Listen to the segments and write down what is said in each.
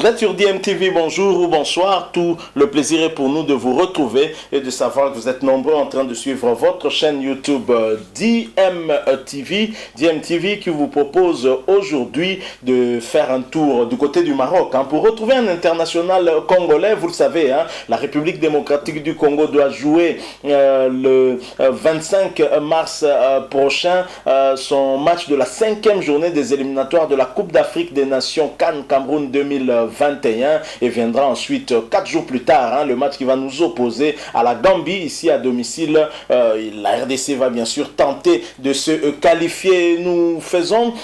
Vous êtes sur DMTV, bonjour ou bonsoir. Tout le plaisir est pour nous de vous retrouver et de savoir que vous êtes nombreux en train de suivre votre chaîne YouTube DMTV. DMTV qui vous propose aujourd'hui de faire un tour du côté du Maroc pour retrouver un international congolais. Vous le savez, la République démocratique du Congo doit jouer le 25 mars prochain son match de la 5e journée des éliminatoires de la Coupe d'Afrique des Nations CAN Cameroun 2021 et viendra ensuite 4 jours plus tard le match qui va nous opposer à la Gambie ici à domicile. La RDC va bien sûr tenter de se qualifier. Nous faisons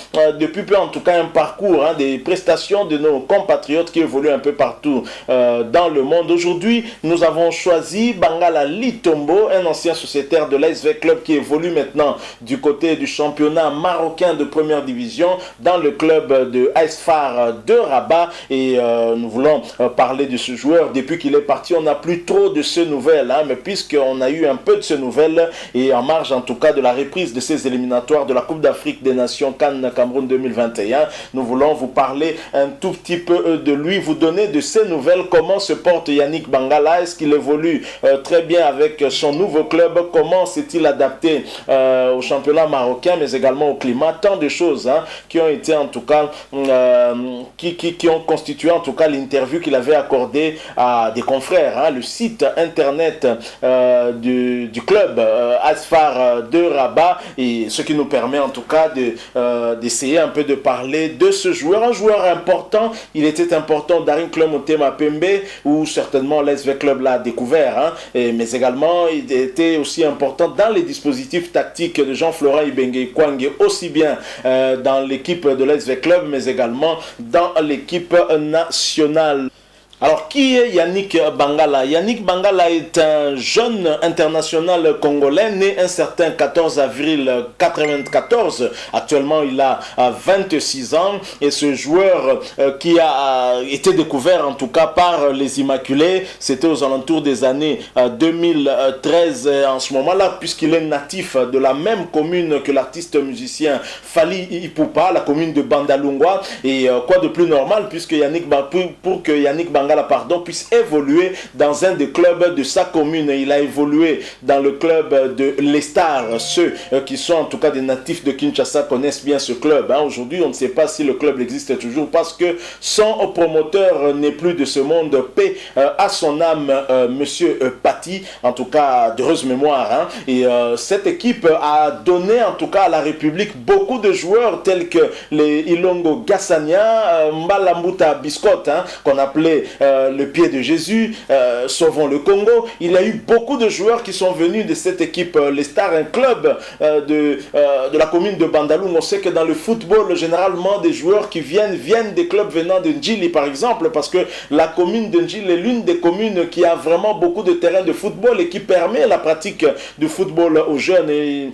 depuis peu en tout cas un parcours des prestations de nos compatriotes qui évoluent un peu partout dans le monde. Aujourd'hui nous avons choisi Bangala Litombo, un ancien sociétaire de l'ASV Club qui évolue maintenant du côté du championnat marocain de première division dans le club de AS FAR de Rabat. Et nous voulons parler de ce joueur. Depuis qu'il est parti, on n'a plus trop de ces nouvelles, mais puisqu'on a eu un peu de ces nouvelles, et en marge en tout cas de la reprise de ces éliminatoires de la Coupe d'Afrique des Nations CAN Cameroun 2021, nous voulons vous parler un tout petit peu de lui, vous donner de ces nouvelles. Comment se porte Yannick Bangala? Est-ce qu'il évolue très bien avec son nouveau club? Comment s'est-il adapté au championnat marocain, mais également au climat? Tant de choses qui ont été en tout cas qui ont constitué en tout cas l'interview qu'il avait accordée à des confrères. Le site internet du club AS FAR de Rabat, et ce qui nous permet en tout cas d'essayer un peu de parler de ce joueur, un joueur important. Il était important Daring Club Motema Pembe, où certainement l'ASV Club l'a découvert, mais également il était aussi important dans les dispositifs tactiques de Jean-Florent Ibenge Kwange, aussi bien dans l'équipe de l'ASV Club, mais également dans l'équipe nationale. Alors, qui est Yannick Bangala? Yannick Bangala est un jeune international congolais, né un certain 14 avril 1994. Actuellement, il a 26 ans. Et ce joueur qui a été découvert, en tout cas, par les Immaculés, c'était aux alentours des années 2013 en ce moment-là, puisqu'il est natif de la même commune que l'artiste musicien Fally Ipupa, la commune de Bandalungwa. Et quoi de plus normal, puisque pour que Yannick Bangala puisse évoluer dans un des clubs de sa commune. Il a évolué dans le club de l'Estar. Ceux qui sont en tout cas des natifs de Kinshasa connaissent bien ce club. Aujourd'hui, on ne sait pas si le club existe toujours parce que son promoteur n'est plus de ce monde. Paix à son âme, monsieur Patti, en tout cas d'heureuse mémoire. Et cette équipe a donné en tout cas à la République beaucoup de joueurs tels que les Ilongo Gassania, Mbalambuta Biscotte, qu'on appelait le pied de Jésus, Sauvons le Congo. Il y a eu beaucoup de joueurs qui sont venus de cette équipe, les Stars, un club de la commune de Bandalung. On sait que dans le football, généralement, des joueurs qui viennent des clubs venant de Ndjili, par exemple, parce que la commune de Ndjili est l'une des communes qui a vraiment beaucoup de terrains de football et qui permet la pratique du football aux jeunes. Et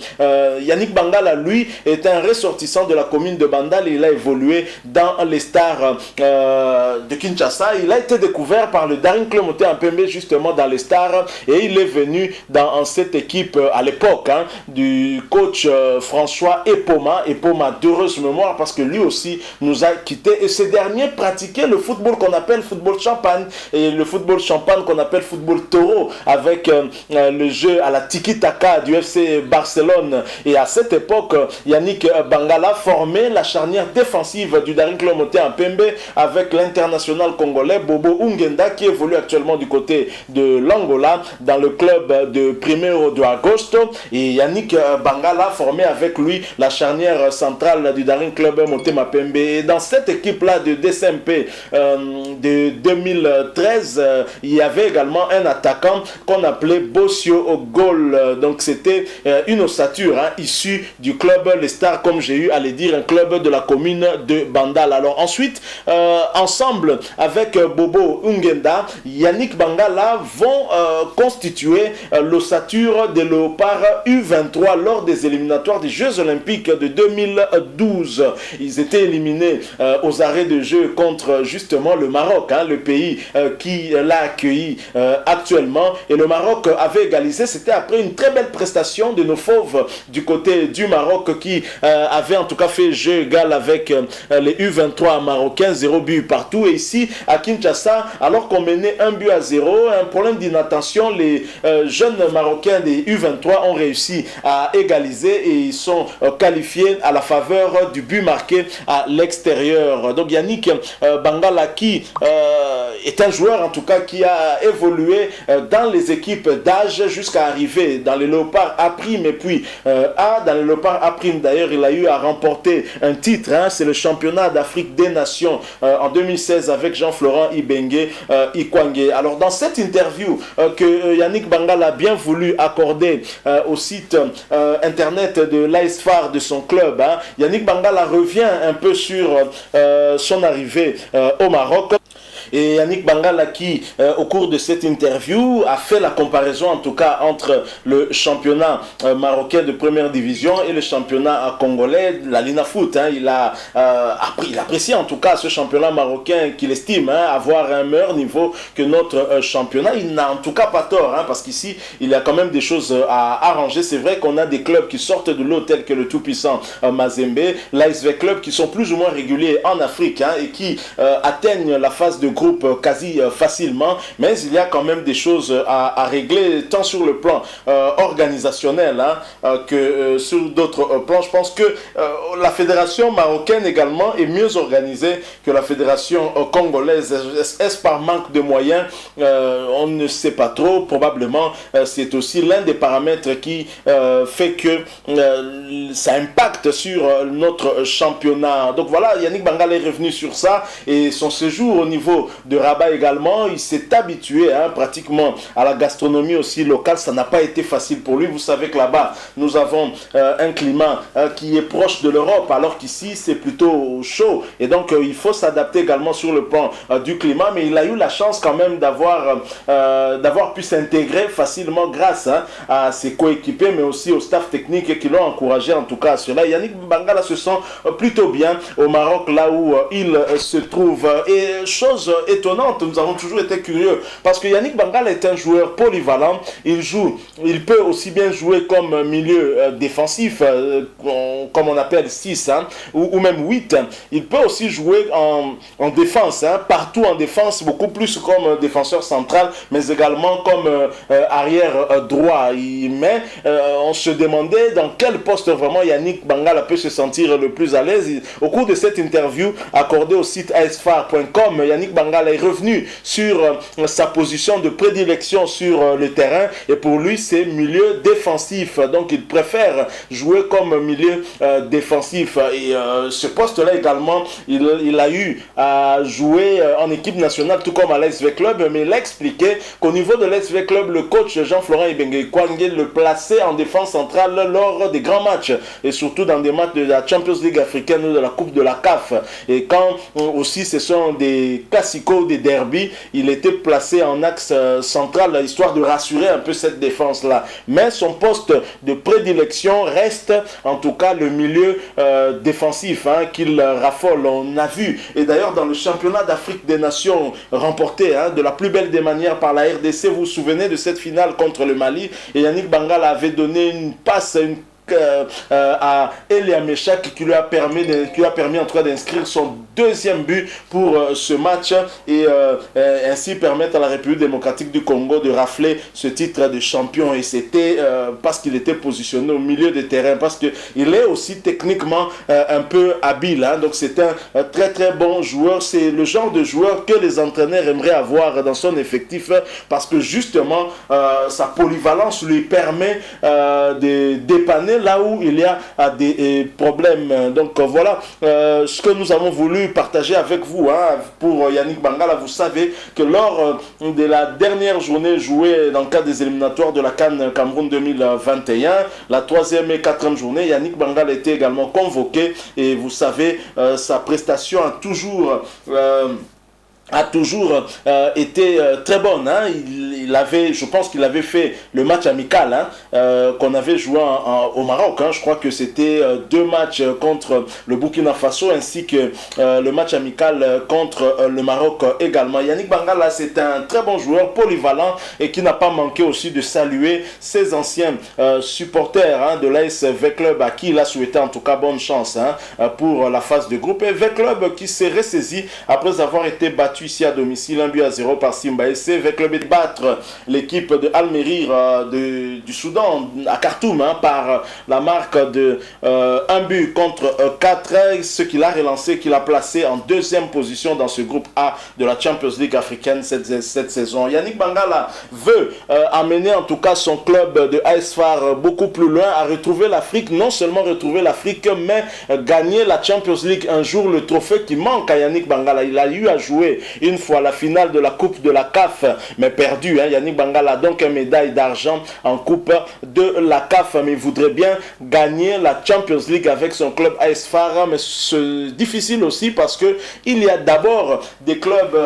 Yannick Bangala, lui, est un ressortissant de la commune de Bandal et il a évolué dans les Stars de Kinshasa. Il a été découvert par le Daring Club Motema Pembe justement dans les Stars, et il est venu dans cette équipe à l'époque du coach François Epoma d'heureuse mémoire, parce que lui aussi nous a quittés, et ce dernier pratiquait le football qu'on appelle football champagne, et le football champagne qu'on appelle football taureau, avec le jeu à la tiki-taka du FC Barcelone. Et à cette époque, Yannick Bangala formait la charnière défensive du Daring Club Motema Pembe avec l'international congolais Bobo Ungenda, qui évolue actuellement du côté de l'Angola dans le club de Primeiro de Agosto. Et Yannick Bangala formait avec lui la charnière centrale du Daring Club Motema Pembe. Et dans cette équipe-là de DSMP de 2013, il y avait également un attaquant qu'on appelait Bossio au goal. Donc c'était une ossature issue du club Les Stars, comme j'ai eu à le dire, un club de la commune de Bandal. Alors ensuite, ensemble avec Bobo Bobo Ungenda, Yannick Bangala vont constituer l'ossature des Léopards U23 lors des éliminatoires des Jeux Olympiques de 2012. Ils étaient éliminés aux arrêts de jeu contre justement le Maroc, le pays qui l'a accueilli actuellement. Et le Maroc avait égalisé. C'était après une très belle prestation de nos fauves du côté du Maroc qui avait en tout cas fait jeu égal avec les U23 marocains, 0 but partout. Et ici à Kinshasa, alors qu'on menait 1-0, un problème d'inattention, les jeunes Marocains des U23 ont réussi à égaliser et ils sont qualifiés à la faveur du but marqué à l'extérieur. Donc Yannick Bangala qui est un joueur en tout cas qui a évolué dans les équipes d'âge jusqu'à arriver dans les Léopards A prime et puis dans les Léopards A prime d'ailleurs il a eu à remporter un titre, c'est le championnat d'Afrique des Nations en 2016 avec Jean-Florent Ibenge Ikwangé. Alors dans cette interview que Yannick Bangala a bien voulu accorder au site internet de l'ASFAR de son club, Yannick Bangala revient un peu sur son arrivée au Maroc. Et Yannick Bangala qui, au cours de cette interview, a fait la comparaison en tout cas entre le championnat marocain de première division et le championnat congolais, la Lina Foot. Il apprécie en tout cas ce championnat marocain qu'il estime avoir un meilleur niveau que notre championnat. Il n'a en tout cas pas tort, parce qu'ici, il y a quand même des choses à arranger. C'est vrai qu'on a des clubs qui sortent de l'eau tels que le tout-puissant Mazembe, l'ASV Club qui sont plus ou moins réguliers en Afrique et qui atteignent la phase de groupe quasi facilement, mais il y a quand même des choses à régler tant sur le plan organisationnel que sur d'autres plans. Je pense que la fédération marocaine également est mieux organisée que la fédération congolaise. Est-ce par manque de moyens? On ne sait pas trop. Probablement c'est aussi l'un des paramètres qui fait que ça impacte sur notre championnat. Donc voilà, Yannick Bangala est revenu sur ça et son séjour au niveau de Rabat également, il s'est habitué pratiquement à la gastronomie aussi locale. Ça n'a pas été facile pour lui. Vous savez que là-bas, nous avons un climat qui est proche de l'Europe, alors qu'ici, c'est plutôt chaud. Et donc, il faut s'adapter également sur le plan du climat. Mais il a eu la chance quand même d'avoir pu s'intégrer facilement grâce à ses coéquipiers, mais aussi au staff technique qui l'ont encouragé en tout cas à cela. Yannick Bangala se sent plutôt bien au Maroc, là où il se trouve. Et chose étonnante, nous avons toujours été curieux parce que Yannick Bangala est un joueur polyvalent. Il peut aussi bien jouer comme milieu défensif, comme on appelle 6 ou même 8. Il peut aussi jouer en défense, partout en défense, beaucoup plus comme défenseur central, mais également comme arrière droit. Mais on se demandait dans quel poste vraiment Yannick Bangala peut se sentir le plus à l'aise. Au cours de cette interview accordée au site asfar.com, Yannick Bangala est revenu sur sa position de prédilection sur le terrain et pour lui c'est milieu défensif, donc il préfère jouer comme milieu défensif et ce poste là également il a eu à jouer en équipe nationale tout comme à l'ASV Club, mais il a expliqué qu'au niveau de l'ASV Club le coach Jean-Florent Ibenge Ikwangé le plaçait en défense centrale lors des grands matchs et surtout dans des matchs de la Champions League africaine ou de la Coupe de la CAF, et quand aussi ce sont des classicos, des derbies, il était placé en axe central histoire de rassurer un peu cette défense là, mais son poste de prédilection reste en tout cas le milieu défensif qu'il raffole. On a vu, et d'ailleurs dans le championnat d'Afrique des Nations remporté de la plus belle des manières par la RDC, vous vous souvenez de cette finale contre le Mali, et Yannick Bangala avait donné une passe, à Elia Meshak qui lui a permis en tout cas d'inscrire son deuxième but pour ce match et ainsi permettre à la République démocratique du Congo de rafler ce titre de champion. Et c'était parce qu'il était positionné au milieu des terrains, parce qu'il est aussi techniquement un peu habile, donc c'est un très très bon joueur. C'est le genre de joueur que les entraîneurs aimeraient avoir dans son effectif, parce que justement sa polyvalence lui permet de dépanner là où il y a des problèmes. Donc voilà ce que nous avons voulu partager avec vous pour Yannick Bangala. Vous savez que lors de la dernière journée jouée dans le cadre des éliminatoires de la CAN Cameroun 2021, la 3e et 4e journée, Yannick Bangala était également convoqué et vous savez sa prestation a toujours a toujours été très bonne. Hein. Il avait, je pense qu'il avait fait le match amical qu'on avait joué au Maroc. Hein. Je crois que c'était 2 matchs contre le Burkina Faso ainsi que le match amical contre le Maroc également. Yannick Bangala, c'est un très bon joueur, polyvalent et qui n'a pas manqué aussi de saluer ses anciens supporters de l'AS V-Club à qui il a souhaité en tout cas bonne chance pour la phase de groupe. Et V-Club qui s'est ressaisi après avoir été battu ici à domicile 1-0 par Simba SC. V-Club est battre l'équipe de Al-Merrikh du Soudan à Khartoum par la marque de 1-4, ce qu'il a relancé, qu'il a placé en 2e position dans ce groupe A de la Champions League africaine cette saison. Yannick Bangala veut amener en tout cas son club de AS FAR beaucoup plus loin, à retrouver l'Afrique, non seulement retrouver l'Afrique, mais gagner la Champions League un jour, le trophée qui manque à Yannick Bangala. Il a eu à jouer une fois la finale de la Coupe de la CAF, mais perdu. Yannick Bangala a donc une médaille d'argent en Coupe de la CAF, mais il voudrait bien gagner la Champions League avec son club AS FAR, mais c'est difficile aussi parce que il y a d'abord des clubs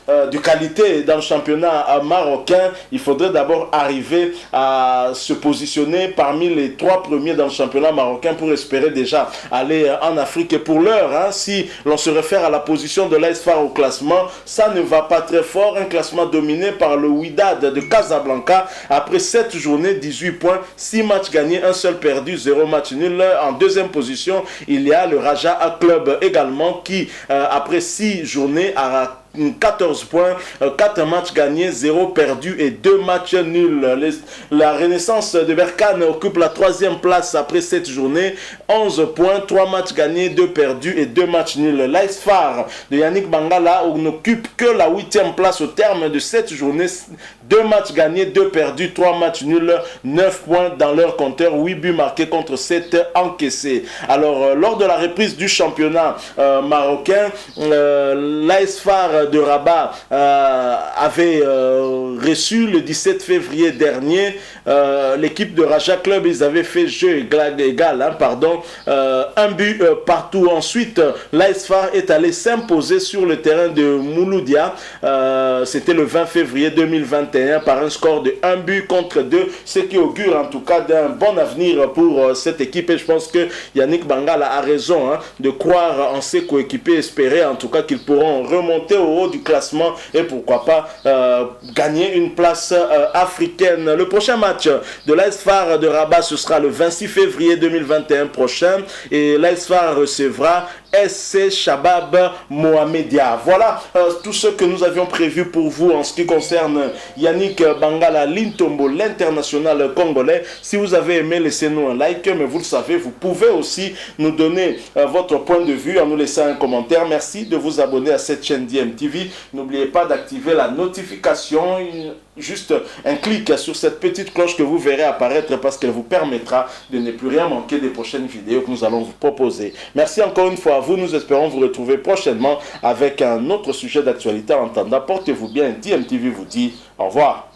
de qualité dans le championnat marocain. Il faudrait d'abord arriver à se positionner parmi les 3 premiers dans le championnat marocain pour espérer déjà aller en Afrique. Et pour l'heure, si l'on se réfère à la position de l'AS FAR au classement, ça ne va pas très fort. Un classement dominé par le Wydad de Casablanca après 7 journées, 18 points, 6 matchs gagnés, 1 seul perdu, 0 match nul. En 2e position, il y a le Raja Club également qui, après 6 journées, a 14 points, 4 matchs gagnés, 0 perdu et 2 matchs nuls. La Renaissance de Berkane occupe la 3e place après 7 journées, 11 points, 3 matchs gagnés, 2 perdus et 2 matchs nuls. L'AS FAR de Yannick Bangala n'occupe que la 8e place au terme de 7 journées, 2 matchs gagnés, 2 perdus, 3 matchs nuls, 9 points dans leur compteur, 8 buts marqués contre 7 encaissés. Alors, lors de la reprise du championnat marocain, l'AS FAR de Rabat avait reçu le 17 février dernier l'équipe de Raja Club. Ils avaient fait jeu égal, un but partout. Ensuite, l'AS FAR est allé s'imposer sur le terrain de Mouloudia. C'était le 20 février 2021 par un score de 1 but contre 2, ce qui augure en tout cas d'un bon avenir pour cette équipe. Et je pense que Yannick Bangala a raison de croire en ses coéquipiers, espérer en tout cas qu'ils pourront remonter au haut du classement et pourquoi pas gagner une place africaine. Le prochain match de l'AS FAR de Rabat, ce sera le 26 février 2021 prochain et l'AS FAR recevra SC Shabab Mohamedia. Voilà tout ce que nous avions prévu pour vous en ce qui concerne Yannick Bangala Lintombo, l'international congolais. Si vous avez aimé, laissez-nous un like, mais vous le savez, vous pouvez aussi nous donner votre point de vue en nous laissant un commentaire. Merci de vous abonner à cette chaîne DMTV. N'oubliez pas d'activer la notification, juste un clic sur cette petite cloche que vous verrez apparaître parce qu'elle vous permettra de ne plus rien manquer des prochaines vidéos que nous allons vous proposer. Merci encore une fois à vous. Nous espérons vous retrouver prochainement avec un autre sujet d'actualité. En attendant, portez-vous bien. DMTV vous dit au revoir.